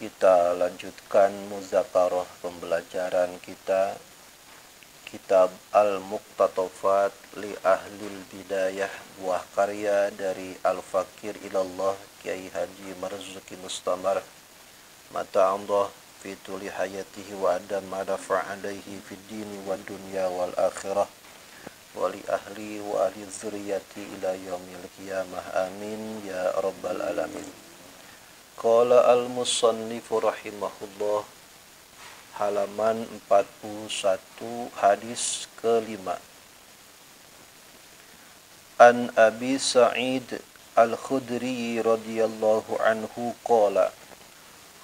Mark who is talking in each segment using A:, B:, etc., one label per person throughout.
A: Kita lanjutkan muzakarah pembelajaran kita Kitab Al-Muqtatafat li Ahlil Bidayah, buah karya dari Al-Fakir Ilallah Kiai Haji Marzuki Mustamar mata'allah fi tuli hayatihi wa adam madafa' alaihi fid dini wa dunya wal akhirah wa li ahli wa ahli zuriyati ila yaumil qiyamah amin ya rabbal alamin. Qala al-musannifu rahimahullah, halaman 41, hadis kelima. An Abi Sa'id Al-Khudri radhiyallahu anhu qala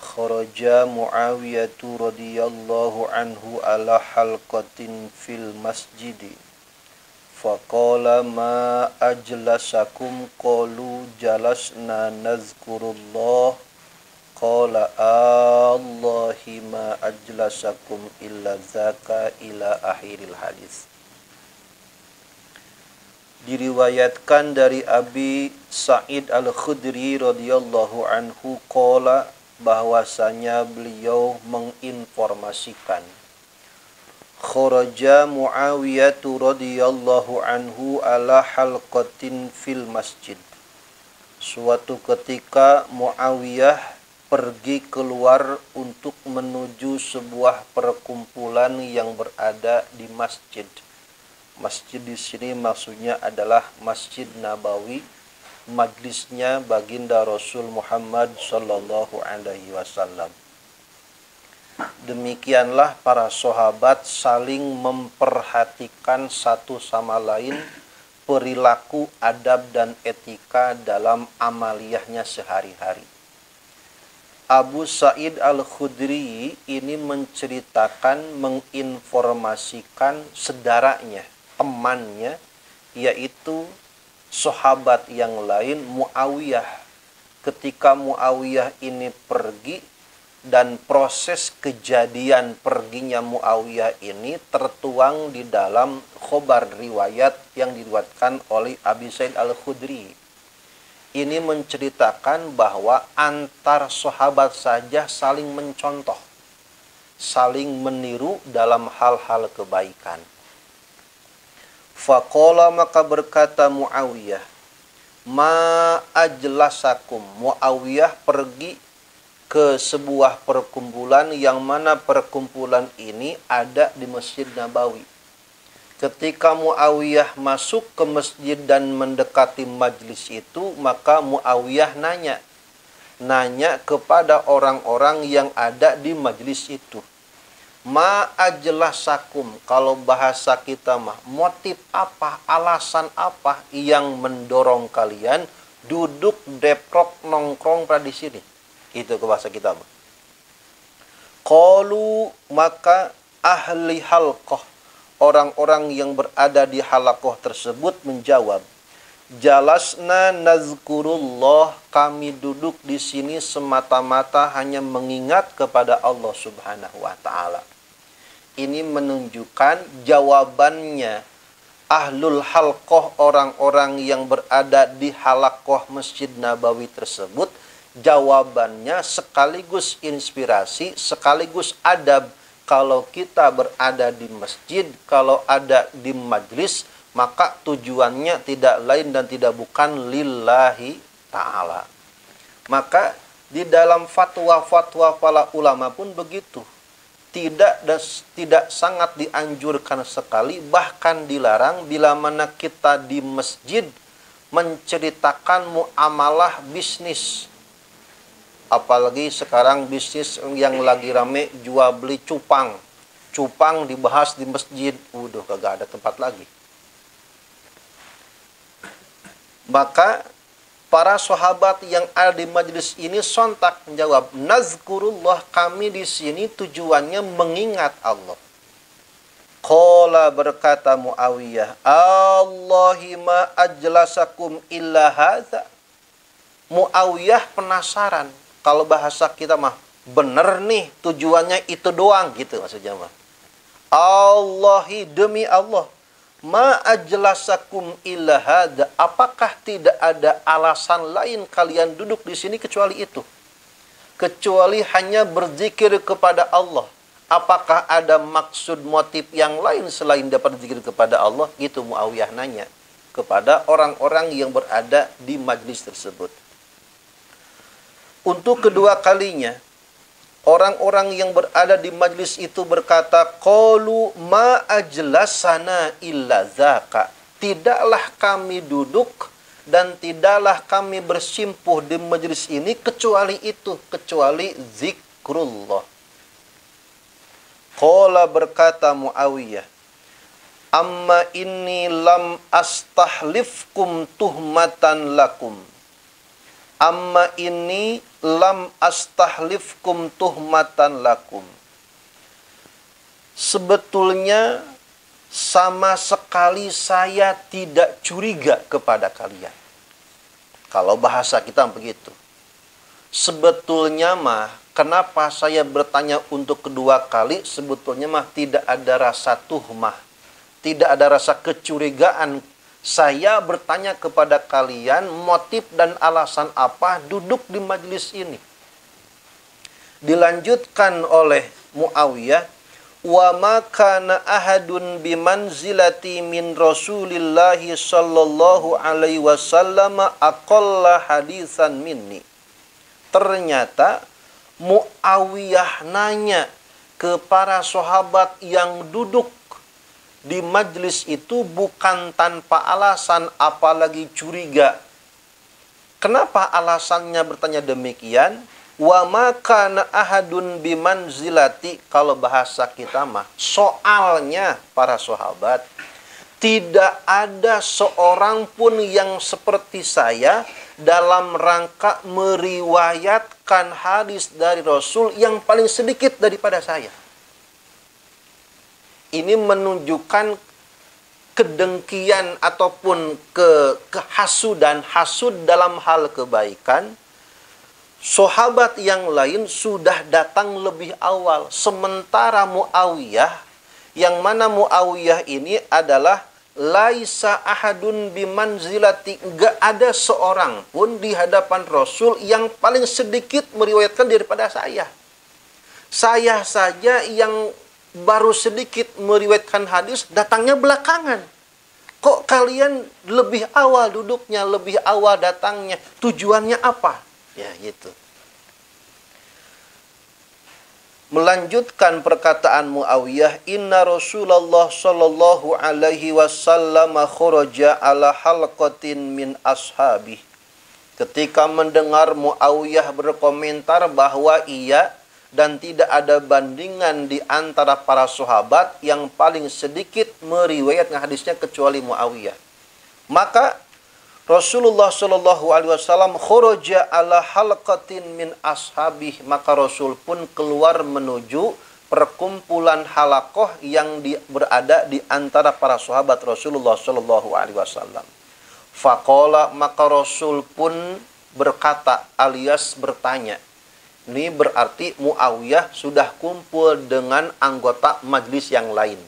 A: kharaja Muawiyah radhiyallahu anhu ala halqatin fil masjidi faqala ma ajlasakum qalu jalasna nazkurullah qala Allahi ma ajlasakum illa zaka ila akhiril hadis. Diriwayatkan dari Abi Sa'id Al-Khudri radhiyallahu anhu qala, bahwasanya beliau menginformasikan, kharaja Muawiyah radhiyallahu anhu ala halqatin fil masjid. Suatu ketika Muawiyah pergi keluar untuk menuju sebuah perkumpulan yang berada di masjid. Masjid di sini maksudnya adalah Masjid Nabawi, majlisnya baginda Rasul Muhammad sallallahu alaihi wasallam. Demikianlah para sahabat saling memperhatikan satu sama lain perilaku, adab dan etika dalam amaliyahnya sehari-hari. Abu Sa'id Al-Khudri ini menceritakan, menginformasikan saudaranya, temannya, yaitu sahabat yang lain, Muawiyah. Ketika Muawiyah ini pergi, dan proses kejadian perginya Muawiyah ini tertuang di dalam khobar riwayat yang diriwayatkan oleh Abi Sa'id Al-Khudri. Ini menceritakan bahwa antar sahabat saja saling mencontoh, saling meniru dalam hal-hal kebaikan. Faqala, maka berkata Muawiyah, ma ajlasakum. Muawiyah pergi ke sebuah perkumpulan yang mana perkumpulan ini ada di Masjid Nabawi. Ketika Muawiyah masuk ke masjid dan mendekati majlis itu, maka Muawiyah nanya kepada orang-orang yang ada di majlis itu. Ma ajlasakum, kalau bahasa kita mah, motif apa, alasan apa yang mendorong kalian duduk deprok nongkrong pada di sini? Itu ke bahasa kita mah. Qalu, maka ahli halqah, orang-orang yang berada di halaqah tersebut menjawab, jalasna nazkurullah, kami duduk di sini semata-mata hanya mengingat kepada Allah Subhanahu wa taala. Ini menunjukkan jawabannya ahlul halqah, orang-orang yang berada di halaqah Masjid Nabawi tersebut, jawabannya sekaligus inspirasi, sekaligus adab. Kalau kita berada di masjid, kalau ada di majlis, maka tujuannya tidak lain dan tidak bukan lillahi ta'ala. Maka di dalam fatwa-fatwa para ulama pun begitu. Tidak sangat dianjurkan sekali, bahkan dilarang bila mana kita di masjid menceritakan muamalah bisnis. Apalagi sekarang bisnis yang lagi rame jual beli cupang. Cupang dibahas di masjid. Udah kagak ada tempat lagi. Maka para sahabat yang ada di majlis ini sontak menjawab, nazkurullah, kami di sini tujuannya mengingat Allah. Qala, berkata Muawiyah, Allahi ma ajlasakum illa hadza. Muawiyah penasaran. Kalau bahasa kita mah, bener nih tujuannya itu doang gitu maksudnya mah. Allahi, demi Allah, ma ajlasakum illa hadza, apakah tidak ada alasan lain kalian duduk di sini kecuali itu? kecuali hanya berzikir kepada Allah. Apakah ada maksud motif yang lain selain dapat berzikir kepada Allah? Gitu Muawiyah nanya kepada orang-orang yang berada di majlis tersebut. Untuk kedua kalinya, orang-orang yang berada di majlis itu berkata, qalu ma ajlasana illa zaka. Tidaklah kami duduk dan tidaklah kami bersimpuh di majlis ini kecuali itu, kecuali zikrullah. Qala berkata Muawiyah, amma inni lam astahlifkum tuhmatan lakum. Amma inni lam astahlifkum tuhmatan lakum. Sebetulnya sama sekali saya tidak curiga kepada kalian. Kalau bahasa kita begitu. Sebetulnya mah, kenapa saya bertanya untuk kedua kali? Sebetulnya mah tidak ada rasa tuhmah. Tidak ada rasa kecurigaan. Saya bertanya kepada kalian motif dan alasan apa duduk di majlis ini. Dilanjutkan oleh Muawiyah, wa ma kana ahadun bimanzilati min Rasulillahi sallallahu alaihi wasallam aqalla hadisan minni. Ternyata Muawiyah nanya ke para sahabat yang duduk di majlis itu bukan tanpa alasan, apalagi curiga. Kenapa alasannya bertanya demikian? Wa ma kana ahadun bimanzilati, kalau bahasa kita mah soalnya para sahabat, tidak ada seorang pun yang seperti saya dalam rangka meriwayatkan hadis dari Rasul yang paling sedikit daripada saya. Ini menunjukkan kedengkian ataupun kehasudan, hasud dalam hal kebaikan. Sahabat yang lain sudah datang lebih awal. Sementara Muawiyah, yang mana Muawiyah ini adalah laisa ahadun bimanzilati, enggak ada seorang pun di hadapan Rasul yang paling sedikit meriwayatkan daripada saya. Saya saja yang baru sedikit meriwayatkan hadis, datangnya belakangan. Kok kalian lebih awal duduknya, lebih awal datangnya? Tujuannya apa? Ya, gitu. Melanjutkan perkataan Muawiyah, inna Rasulullah sallallahu alaihi wasallam kharaja ala halqatin min ashabi. Ketika mendengar Muawiyah berkomentar bahwa ia dan tidak ada bandingan di antara para sahabat yang paling sedikit meriwayatkan hadisnya kecuali Muawiyah, maka Rasulullah Shallallahu Alaihi Wasallam kharaja ala halqatin min ashabih, maka Rasul pun keluar menuju perkumpulan halakoh yang berada di antara para sahabat Rasulullah Shallallahu Alaihi Wasallam. Faqala, maka Rasul pun berkata alias bertanya. Ini berarti Muawiyah sudah kumpul dengan anggota majlis yang lain.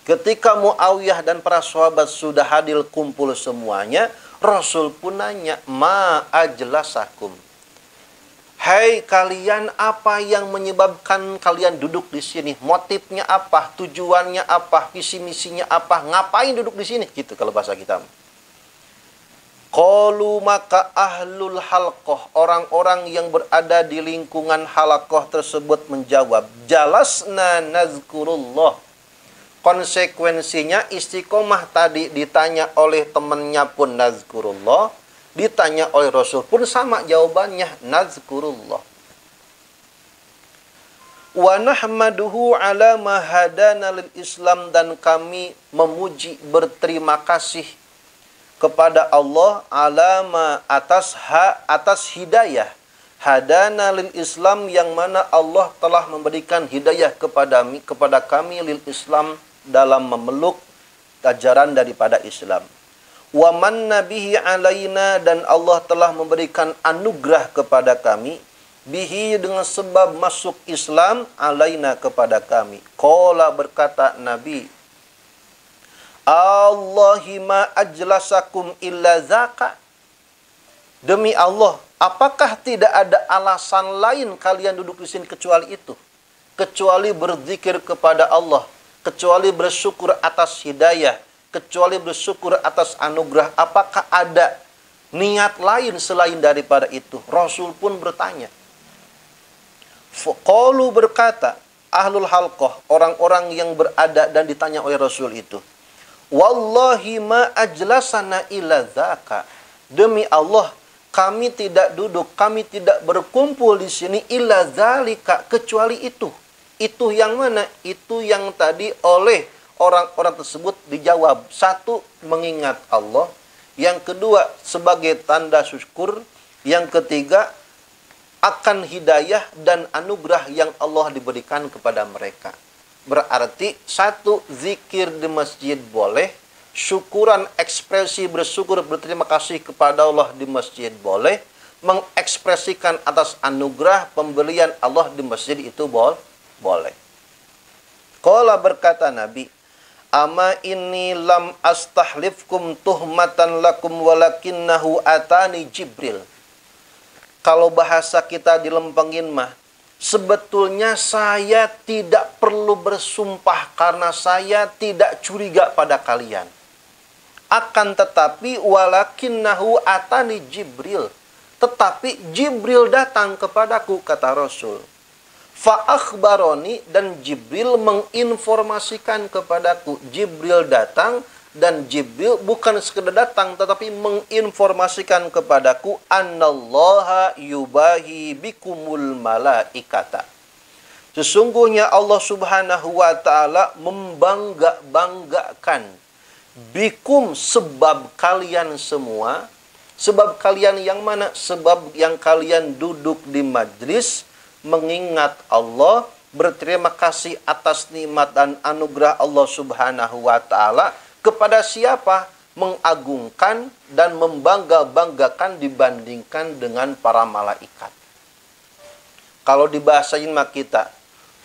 A: Ketika Muawiyah dan para sahabat sudah hadir kumpul semuanya, Rasul pun nanya, ma ajlasakum. Hai kalian, apa yang menyebabkan kalian duduk di sini? Motifnya apa? Tujuannya apa? Visi misinya apa? Ngapain duduk di sini? Gitu kalau bahasa kita. Qalu, maka ahlul halqah, orang-orang yang berada di lingkungan halaqah tersebut menjawab, jalasna nazkurullah. Konsekuensinya istiqomah tadi ditanya oleh temannya pun nazkurullah, ditanya oleh Rasul pun sama jawabannya nazkurullah. Wa nahmaduhu ala ma hadana lil Islam, dan kami memuji berterima kasih kepada Allah alama atas hidayah hadana lil Islam, yang mana Allah telah memberikan hidayah kepada kami lil Islam, dalam memeluk ajaran daripada Islam. Wa manna bihi alaina, dan Allah telah memberikan anugerah kepada kami, bihi dengan sebab masuk Islam, alaina kepada kami. Qala, berkata Nabi, Allahumma ajlasakum illa zaka. Demi Allah, apakah tidak ada alasan lain kalian duduk di sini kecuali itu? Kecuali berzikir kepada Allah, kecuali bersyukur atas hidayah, kecuali bersyukur atas anugerah. Apakah ada niat lain selain daripada itu? Rasul pun bertanya. Qalu berkata, ahlul halqah, orang-orang yang berada dan ditanya oleh Rasul itu. Wallahi ma ajlasana illa dzaka. Demi Allah, kami tidak duduk, kami tidak berkumpul di sini illa dzalika, kecuali itu. Itu yang mana? Itu yang tadi oleh orang-orang tersebut dijawab. Satu, mengingat Allah. Yang kedua, sebagai tanda syukur. Yang ketiga, akan hidayah dan anugerah yang Allah diberikan kepada mereka. Berarti, satu, zikir di masjid boleh. Syukuran, ekspresi bersyukur, berterima kasih kepada Allah di masjid boleh. Mengekspresikan atas anugerah pemberian Allah di masjid itu boleh. Qala berkata Nabi, ama inni lam astahlifkum tuhmatan lakum walakinnahu atani Jibril. Kalau bahasa kita dilempengin mah, sebetulnya saya tidak perlu bersumpah karena saya tidak curiga pada kalian. Akan tetapi walakinnahu atani Jibril. Tetapi Jibril datang kepadaku, kata Rasul. Fa'akhbaroni, dan Jibril menginformasikan kepadaku. Jibril datang, dan Jibril bukan sekedar datang, tetapi menginformasikan kepadaku, annallaha yubahi bikumul malaikata. Sesungguhnya Allah subhanahu wa ta'ala membangga-banggakan bikum, sebab kalian semua. Sebab kalian yang mana? Sebab yang kalian duduk di majlis, mengingat Allah, berterima kasih atas nikmat dan anugerah Allah subhanahu wa ta'ala. Kepada siapa? Mengagungkan dan membangga-banggakan dibandingkan dengan para malaikat. Kalau dibahasain mah kita,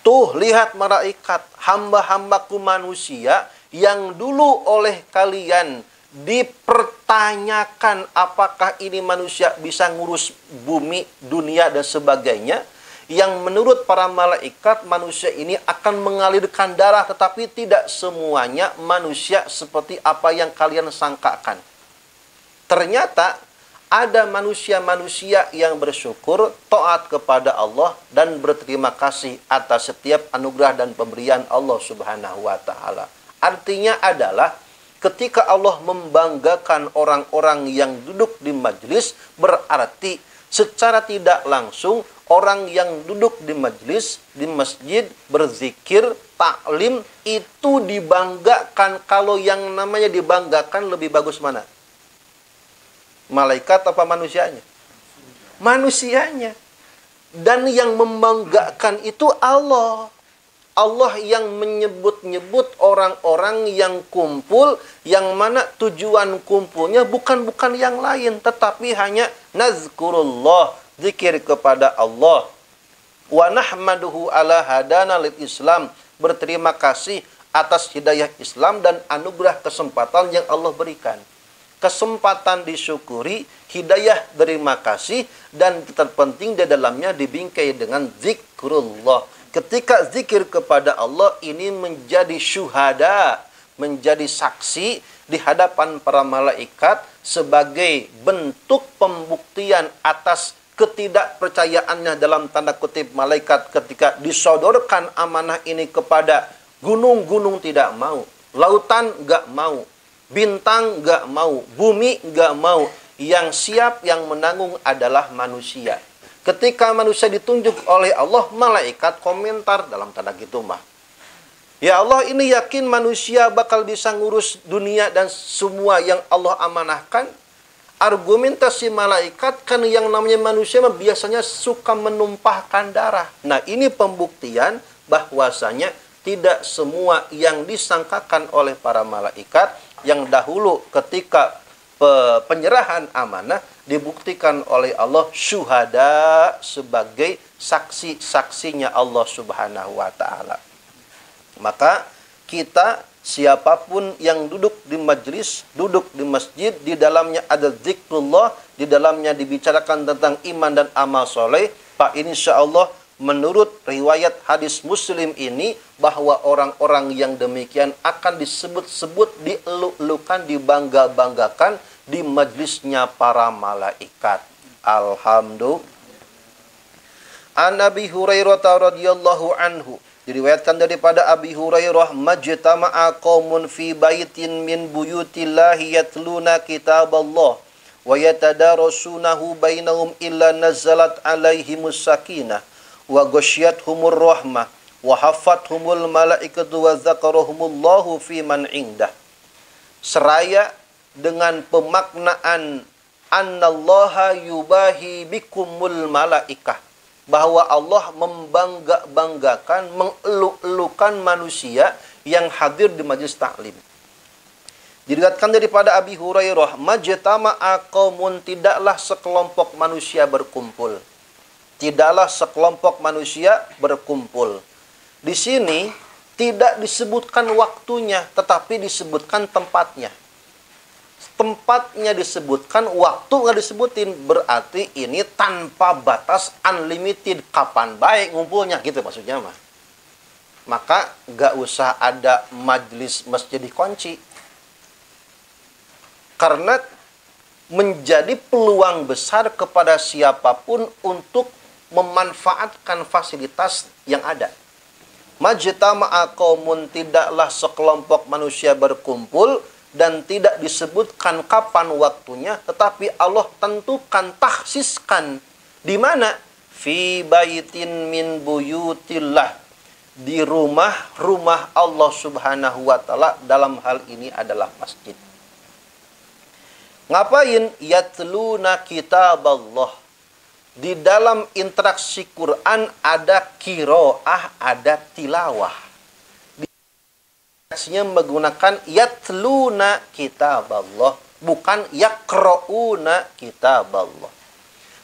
A: tuh lihat malaikat, hamba-hambaku manusia yang dulu oleh kalian dipertanyakan apakah ini manusia bisa ngurus bumi, dunia, dan sebagainya. Yang menurut para malaikat, manusia ini akan mengalirkan darah, tetapi tidak semuanya manusia seperti apa yang kalian sangkakan. Ternyata ada manusia-manusia yang bersyukur, taat kepada Allah, dan berterima kasih atas setiap anugerah dan pemberian Allah subhanahu wa ta'ala. Artinya adalah ketika Allah membanggakan orang-orang yang duduk di majlis, berarti secara tidak langsung orang yang duduk di majlis, di masjid, berzikir, taklim, itu dibanggakan. Kalau yang namanya dibanggakan lebih bagus mana? Malaikat apa manusianya? Manusianya. Dan yang membanggakan itu Allah. Allah yang menyebut-nyebut orang-orang yang kumpul, yang mana tujuan kumpulnya bukan yang lain, tetapi hanya nazkurullah, zikir kepada Allah. Wa nahmaduhu ala hadana lil Islam, berterima kasih atas hidayah Islam dan anugerah kesempatan yang Allah berikan. Kesempatan disyukuri, hidayah terima kasih, dan terpenting di dalamnya dibingkai dengan zikrullah. Ketika zikir kepada Allah ini menjadi syuhada, menjadi saksi di hadapan para malaikat sebagai bentuk pembuktian atas ketidakpercayaannya dalam tanda kutip malaikat ketika disodorkan amanah ini kepada gunung-gunung tidak mau, lautan nggak mau, bintang nggak mau, bumi nggak mau. Yang siap, yang menanggung adalah manusia. Ketika manusia ditunjuk oleh Allah, malaikat komentar dalam tanda gitu mah. Ya Allah, ini yakin manusia bakal bisa ngurus dunia dan semua yang Allah amanahkan? Argumentasi malaikat, kan yang namanya manusia biasanya suka menumpahkan darah. Nah, ini pembuktian bahwasanya tidak semua yang disangkakan oleh para malaikat yang dahulu ketika penyerahan amanah dibuktikan oleh Allah syuhada sebagai saksi-saksinya Allah subhanahu wa ta'ala. Maka kita Siapapun yang duduk di majlis, duduk di masjid, di dalamnya ada zikrullah, di dalamnya dibicarakan tentang iman dan amal soleh, Pak, insya Allah menurut riwayat hadis Muslim ini, bahwa orang-orang yang demikian akan disebut-sebut, dieluk-elukan, dibangga-banggakan di majlisnya para malaikat. Alhamdulillah. An Abi Hurairah radhiyallahu anhu, diriwayatkan daripada Abi Hurairah, majtama'a qaumun fi baitin min buyutillahi yatluna kitaballah wa yatadarasunahu bainahum illa nazalat alaihimus sakinah wa ghasyiyatuhumur rahmah wa haffathumul malaikatu wa dzakarahumullahu fi man indah. Seraya dengan pemaknaan annallaha yubahi bikumul malaikah, bahwa Allah membangga-banggakan, mengeluk-elukan manusia yang hadir di majlis taklim. Diriwayatkan daripada Abi Hurairah, majtama'a qaumun, tidaklah sekelompok manusia berkumpul. Tidaklah sekelompok manusia berkumpul. Di sini tidak disebutkan waktunya, tetapi disebutkan tempatnya. Tempatnya disebutkan, waktu nggak disebutin, berarti ini tanpa batas, unlimited, kapan baik ngumpulnya, gitu maksudnya mah. Maka nggak usah ada majlis masjid dikunci, karena menjadi peluang besar kepada siapapun untuk memanfaatkan fasilitas yang ada. Majtama'a qaumun, tidaklah sekelompok manusia berkumpul, dan tidak disebutkan kapan waktunya, tetapi Allah tentukan, takhsiskan. Di mana? Fi baitin min buyutillah, di rumah Allah Subhanahu wa taala, dalam hal ini adalah masjid. Ngapain? Yatluna kitaballah. Di dalam interaksi Quran ada qiraah, ada tilawah. Menggunakan yatluna kitaballah, bukan yaqra'una kitaballah.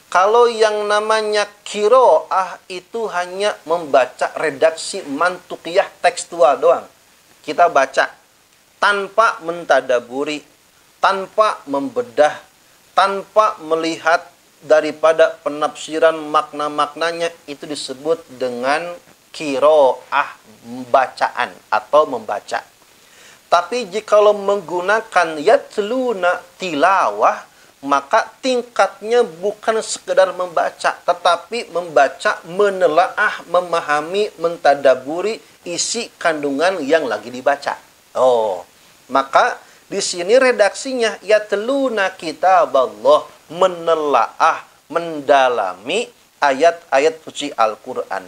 A: Kalau yang namanya qiraah itu hanya membaca redaksi mantukiyah tekstual doang. Kita baca tanpa mentadaburi, tanpa membedah, tanpa melihat daripada penafsiran makna-maknanya, itu disebut dengan qiraah, bacaan atau membaca. Tapi jikalau menggunakan yatluna, tilawah, maka tingkatnya bukan sekedar membaca, tetapi membaca, menelaah, memahami, mentadaburi isi kandungan yang lagi dibaca. Oh, maka di sini redaksinya yatluna kitaballah, menelaah, mendalami ayat-ayat suci Al-Qur'an.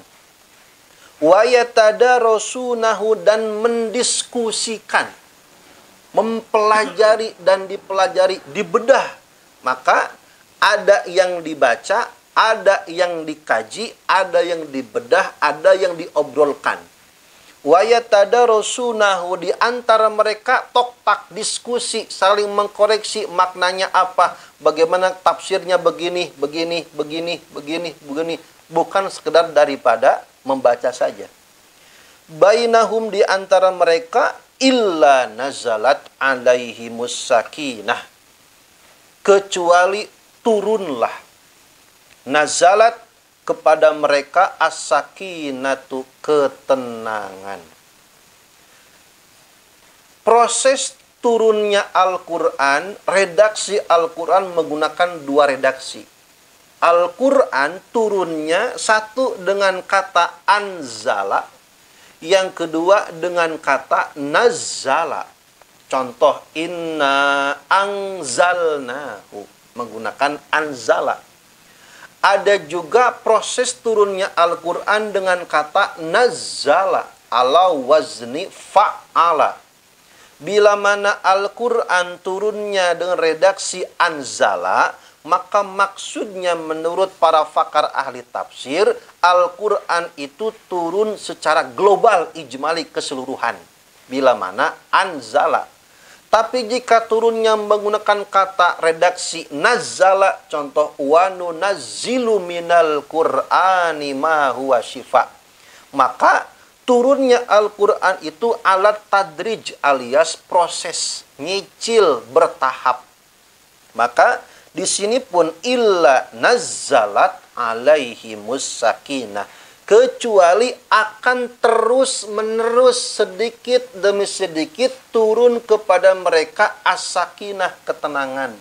A: Wa yatadarasunahu, dan mendiskusikan, mempelajari dan dipelajari, dibedah. Maka ada yang dibaca, ada yang dikaji, ada yang dibedah, ada yang diobrolkan. Wa yatadarasunahu, di antara mereka toktak diskusi, saling mengkoreksi maknanya apa, bagaimana tafsirnya, begini, bukan sekedar daripada membaca saja. Bainahum, di antara mereka, illa nazalat alaihimus sakinah, kecuali turunlah, nazalat, kepada mereka, as-sakinatu, ketenangan. Proses turunnya Al-Quran, redaksi Al-Quran menggunakan dua redaksi. Al-Quran turunnya satu dengan kata anzala, yang kedua dengan kata nazala. Contoh, inna anzalnahu, menggunakan anzala. Ada juga proses turunnya Al-Quran dengan kata nazala, ala wazni fa'ala. Bila mana Al-Quran turunnya dengan redaksi anzala, maka maksudnya menurut para pakar ahli tafsir, Al-Quran itu turun secara global, ijmali, keseluruhan. Bila mana anzala. Tapi jika turunnya menggunakan kata redaksi nazala, contoh, wa nunazzilu minal Qur'ani ma huwa syifa, maka Turunnya Al-Quran itu alat tadrij alias proses, nyicil, bertahap. Maka di sini pun illa nazzalat alaihimus sakinah, kecuali akan terus menerus sedikit demi sedikit turun kepada mereka as-sakinah, ketenangan.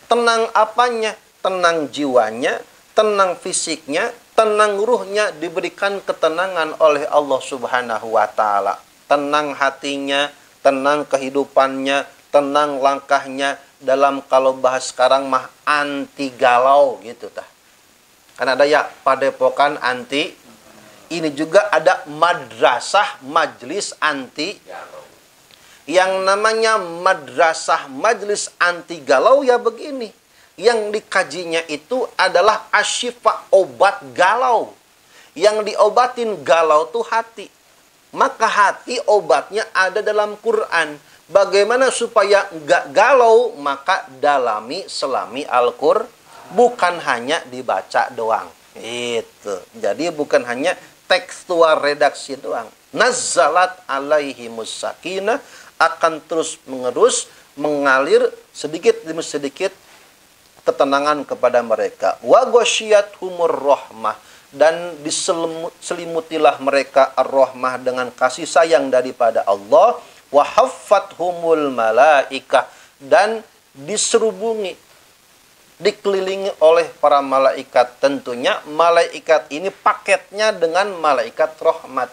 A: Tenang apanya? Tenang jiwanya, tenang fisiknya, tenang ruhnya, diberikan ketenangan oleh Allah Subhanahu wa Ta'ala. Tenang hatinya, tenang kehidupannya, tenang langkahnya. Dalam kalau bahas sekarang mah anti galau gitu tah. Kan ada ya padepokan anti. Ini juga ada madrasah majlis anti galau. Yang namanya madrasah majlis anti galau ya begini. Yang dikajinya itu adalah asyifa, obat galau. Yang diobatin galau tuh hati. Maka hati obatnya ada dalam Quran. Bagaimana supaya enggak galau? Maka dalami, selami Al-Qur'an. Bukan hanya dibaca doang. Itu. Jadi bukan hanya tekstual redaksi doang. Nazzalat alaihimus sakinah, akan terus mengerus, mengalir sedikit demi sedikit ketenangan kepada mereka. Wa ghasyiyatuhumur rahmah, dan diselimutilah mereka ar-rahmah dengan kasih sayang daripada Allah. Wa haffathumul malaikah, dan diserubungi, dikelilingi oleh para malaikat. Tentunya malaikat ini paketnya dengan malaikat rahmat.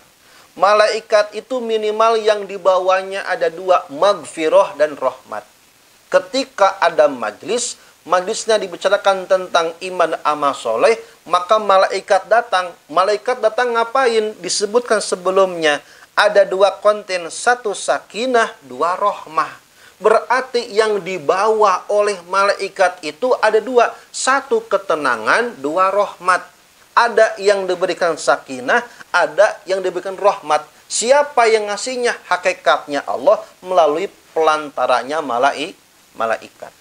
A: Malaikat itu minimal yang dibawanya ada dua, maghfirah dan rahmat. Ketika ada majlisnya dibicarakan tentang iman amal soleh, maka malaikat datang. Malaikat datang ngapain? Disebutkan sebelumnya. Ada dua konten, satu sakinah, dua rahmah. Berarti yang dibawa oleh malaikat itu ada dua. Satu ketenangan, dua rahmat. Ada yang diberikan sakinah, ada yang diberikan rahmat. Siapa yang ngasihnya? Hakikatnya Allah melalui pelantaranya malaikat.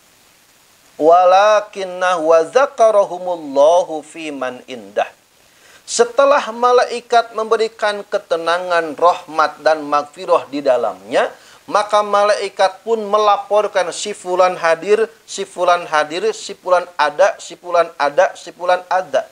A: Walakinna wa zakarahumullahu fi man indah. Setelah malaikat memberikan ketenangan, rahmat, dan maghfirah di dalamnya, maka malaikat pun melaporkan si fulan hadir, si fulan hadir, si fulan ada, si fulan ada, si fulan ada.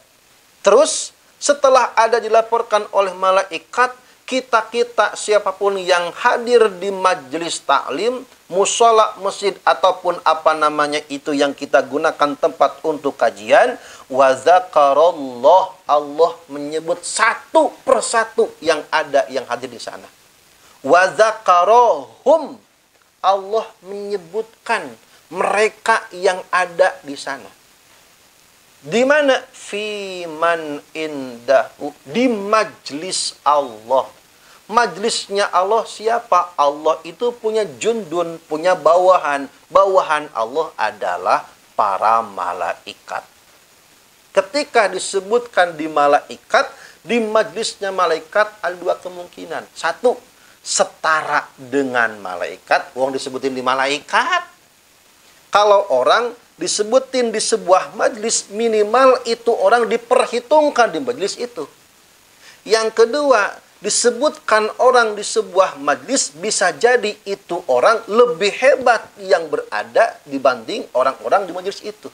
A: Terus setelah ada dilaporkan oleh malaikat, kita-kita siapapun yang hadir di majelis taklim, musola, masjid, ataupun apa namanya itu yang kita gunakan tempat untuk kajian, wa zakarallah, Allah menyebut satu persatu yang ada yang hadir di sana. Wa zakarahum, Allah menyebutkan mereka yang ada di sana. Di mana? Fi man indahu, di majlis Allah. Majlisnya Allah siapa? Allah itu punya jundun, punya bawahan. Bawahan Allah adalah para malaikat. Ketika disebutkan di malaikat, di majlisnya malaikat ada dua kemungkinan. Satu, setara dengan malaikat, wong disebutin di malaikat. Kalau orang disebutin di sebuah majlis, minimal itu orang diperhitungkan di majlis itu. Yang kedua, disebutkan orang di sebuah majlis, bisa jadi itu orang lebih hebat yang berada dibanding orang-orang di majlis itu.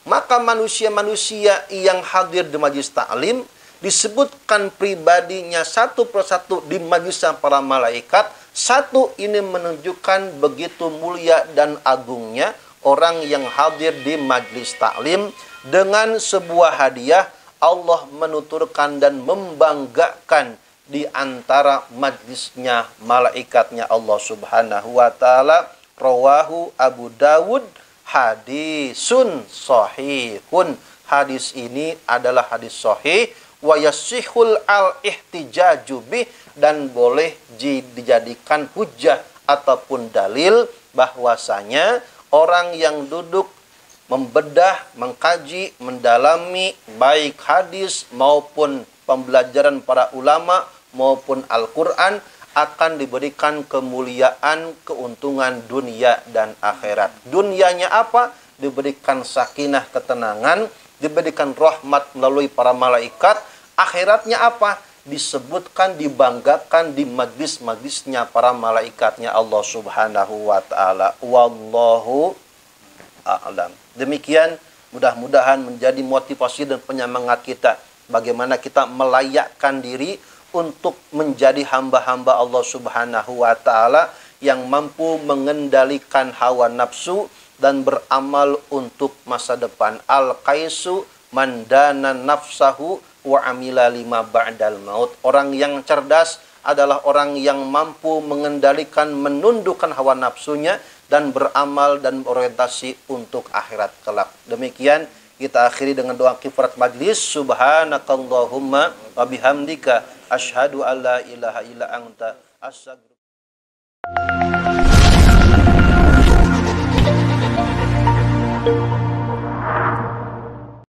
A: Maka manusia-manusia yang hadir di majlis ta'lim disebutkan pribadinya satu persatu di majlis para malaikat. Satu, ini menunjukkan begitu mulia dan agungnya orang yang hadir di majlis taklim. Dengan sebuah hadiah, Allah menuturkan dan membanggakan di antara majlisnya malaikatnya Allah Subhanahu wa Ta'ala. Rawahu Abu Dawud, hadisun sahihun. Hadis ini adalah hadis sahih. Wa yasihul al-ihtijaju bih, dan boleh dijadikan hujah ataupun dalil bahwasanya orang yang duduk membedah, mengkaji, mendalami baik hadis maupun pembelajaran para ulama maupun Al-Quran akan diberikan kemuliaan, keuntungan dunia dan akhirat. Dunianya apa? Diberikan sakinah, ketenangan, diberikan rahmat melalui para malaikat. Akhiratnya apa? disebutkan, dibanggakan di majlis-majlisnya para malaikatnya Allah Subhanahu wa taala. Wallahu a'lam. Demikian mudah-mudahan menjadi motivasi dan penyemangat kita bagaimana kita melayakkan diri untuk menjadi hamba-hamba Allah Subhanahu wa taala yang mampu mengendalikan hawa nafsu dan beramal untuk masa depan. Al-qaisu mandana nafsahu wa amila lima ba'dal maut. Orang yang cerdas adalah orang yang mampu mengendalikan, menundukkan hawa nafsunya dan beramal dan berorientasi untuk akhirat kelak. Demikian kita akhiri dengan doa kifarat majlis. Subhanakallahumma wa bihamdika asyhadu alla ilaha illa anta astaghfiruka.